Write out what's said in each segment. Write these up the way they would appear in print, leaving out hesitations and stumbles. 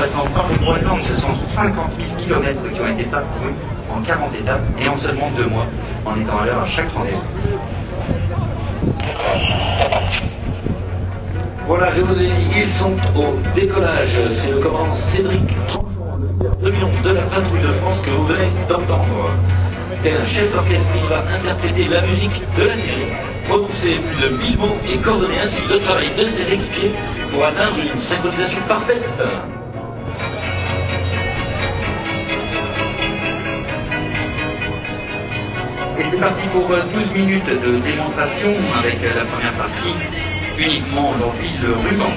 reste encore le Groenland. Ce sont 50 000 km qui ont été parcourus en 40 étapes et en seulement 2 mois, en étant à l'heure à chaque rendez-vous. Voilà, je vous ai dit, ils sont au décollage. C'est le commandant Cédric Tranchon, le leader 2011 de la patrouille de France que vous venez d'entendre. Et un chef d'orchestre qui va interpréter la musique de la série, prononcer plus de 1000 mots et coordonner ainsi le travail de ses équipiers pour atteindre une synchronisation parfaite. Et c'est parti pour 12 minutes de démonstration avec la première partie, uniquement aujourd'hui le ruban.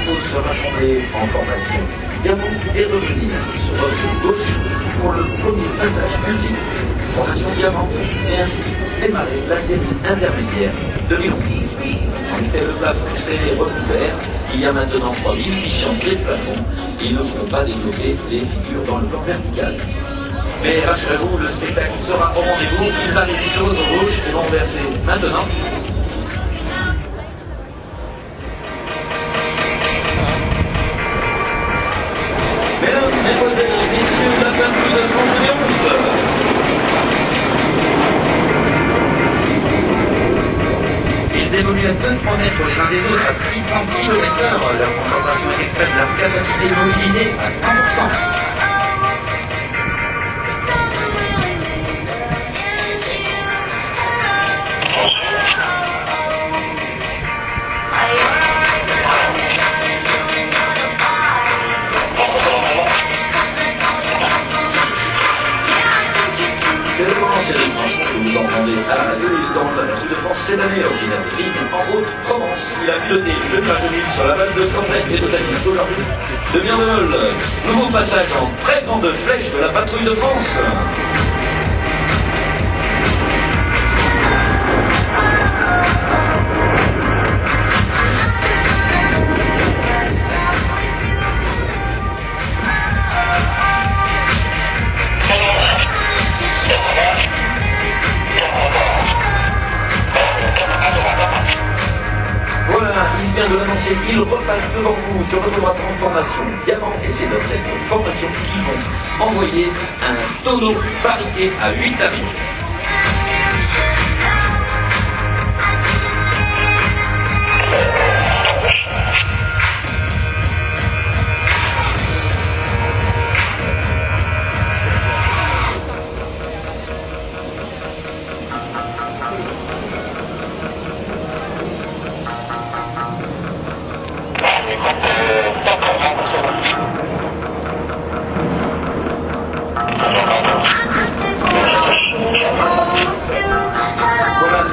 Se rassembler en formation. Gabon et revenir sur votre gauche pour le premier passage public. Formation Diamant et ainsi démarrer la série intermédiaire 2011. En effet, le plafond s'est recouvert. Il y a maintenant 3000 missions clés de plafond. Ils ne pourront pas développer les figures dans le plan vertical. Mais rassurez-vous, le spectacle sera au rendez-vous. Ils arrivent sur votre gauche et vont verser maintenant. Mesdames et messieurs, la patrouille de France 2011. Ils évoluent à 2-3 mètres les uns des autres à 600 km/h. Leur concentration est extrême, leur capacité de mobilité à 100%. C'est le grand Cédric Tranchon que vous entendez à la radio et dans la patrouille de France cette année, originaire de Rive, en Haute-Provence. Il a piloté le plage de sur la base de Cornette et totalise aujourd'hui de Mirnevol. Nouveau passage en très grande flèche de la patrouille de France. Il vient de l'annoncer, il repasse devant vous sur votre droite en formation Diamant et c'est dans cette formation qu'ils vont envoyer un tonneau fabriqué à 8 avions.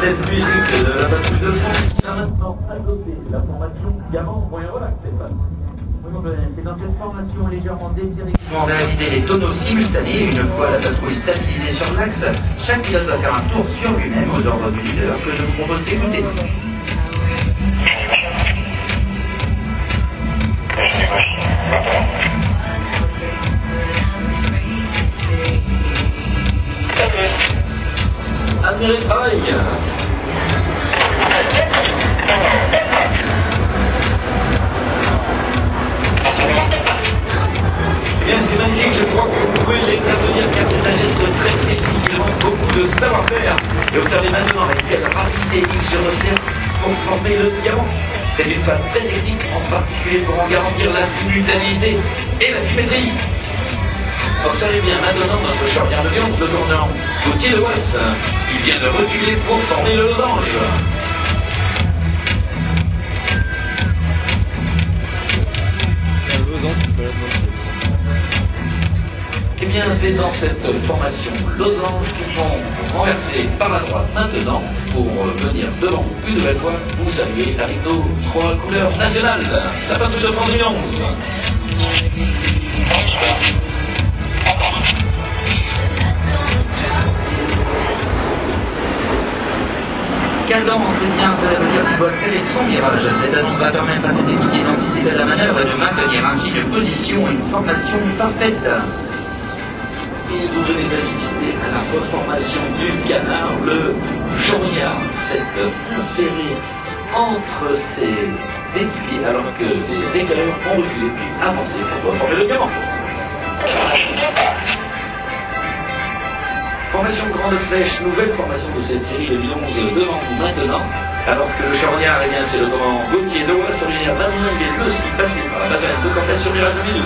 Cette musique de la patrouille de France qui va maintenant adopter la formation Diamant. Voyons voilà, Stéphane. C'est dans cette formation légèrement desserrée qu'ils vont réaliser les tonneaux simultanés. Une fois la patrouille stabilisée sur l'axe, chaque pilote va faire un tour sur lui-même aux ordres du leader que je vous propose d'écouter. Admirez le travail. Bien, c'est magnifique, je crois que vous pouvez les applaudir car c'est un geste très précis, il manque beaucoup de savoir-faire. Et observez maintenant avec quelle rapidité il se resserre pour former le diamant. C'est une phase très technique, en particulier pour en garantir la simultanéité et la symétrie. Observez bien maintenant notre charnière de lion, le commandant Gauthier de Watt. Il vient de reculer pour former le losange. Eh bien, c'est dans cette formation losange qu'ils vont renverser par la droite maintenant pour venir devant une nouvelle fois pour saluer avec nos 3 couleurs nationales. La patrouille de France 2011. doit céder son virage. Cette annonce va permettre à cette unité d'anticiper la manœuvre et de maintenir ainsi une position et une formation parfaite. Et vous venez d'assister à la reformation du canard, le charognard, s'est inséré entre ces écuries alors que les éclaireurs ont reculé puis avancé pour reformer le diamant. Formation grande flèche, nouvelle formation de cette série, le 11 devant vous maintenant. Alors que le charognard, eh bien, c'est le commandant Gauthier de Ouest, originaire d'Amiens, il est le ski passé par la bataille de Cortès sur Mirage 2000.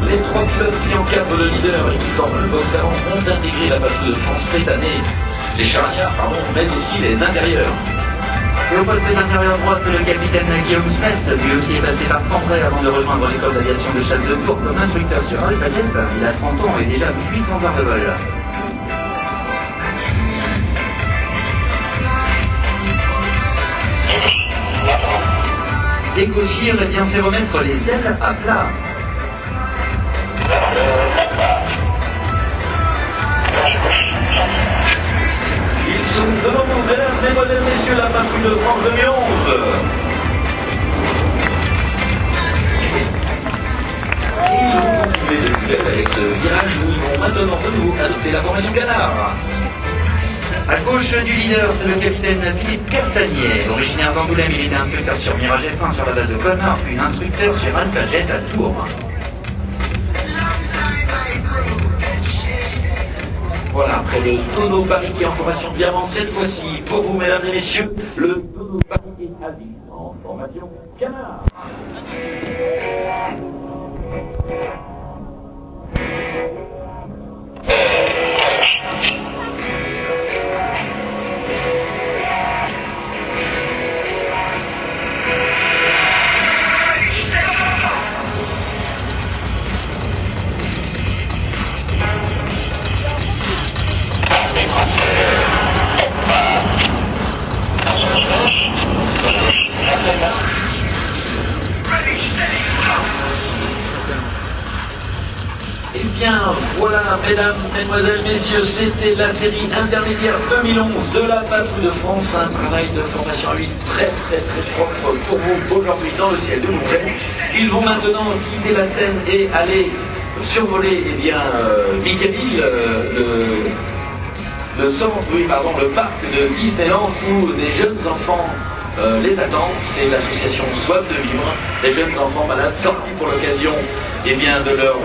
Les trois pilotes qui encadrent le leader et qui forment le box avant ont intégré la patrouille de France cette année. Les charognards, mais aussi les intérieurs. Et au poste d'intérieur droite, le capitaine Guillaume Smith, lui aussi est passé par Cambrai avant de rejoindre l'école d'aviation de Chassecourt comme instructeur sur Alpha Jet. Il a 30 ans et déjà 800 heures de vol. Découvrir, eh bien, c'est remettre les ailes à plat. Ils sont devant nous, mesdames, mesdemoiselles, messieurs, la patrouille de France 2011. Et ils vont continuer de couler avec ce virage où ils vont maintenant de nouveau adopter la formation canard. À gauche du leader, c'est le capitaine Philippe Castagnier. Originaire d'Angoulême, il était instructeur sur Mirage F1 sur la base de Colmar, puis instructeur sur Alpha Jet à Tours. Voilà, après le tonneau Paris qui est en formation diamant, cette fois-ci, pour vous, mesdames et messieurs, le tonneau Paris est à vie en formation canard. Eh bien, voilà, mesdames, mesdemoiselles, messieurs, c'était la série intermédiaire 2011 de la patrouille de France. Un travail de formation à 8 très propre pour vous aujourd'hui dans le ciel de Montaigne. Ils vont maintenant quitter la scène et aller survoler, eh bien, Mickeyville, le parc de Disneyland où des jeunes enfants les attendent. C'est l'association Soif de Vivre, des jeunes enfants malades sortis pour l'occasion, eh bien, de leur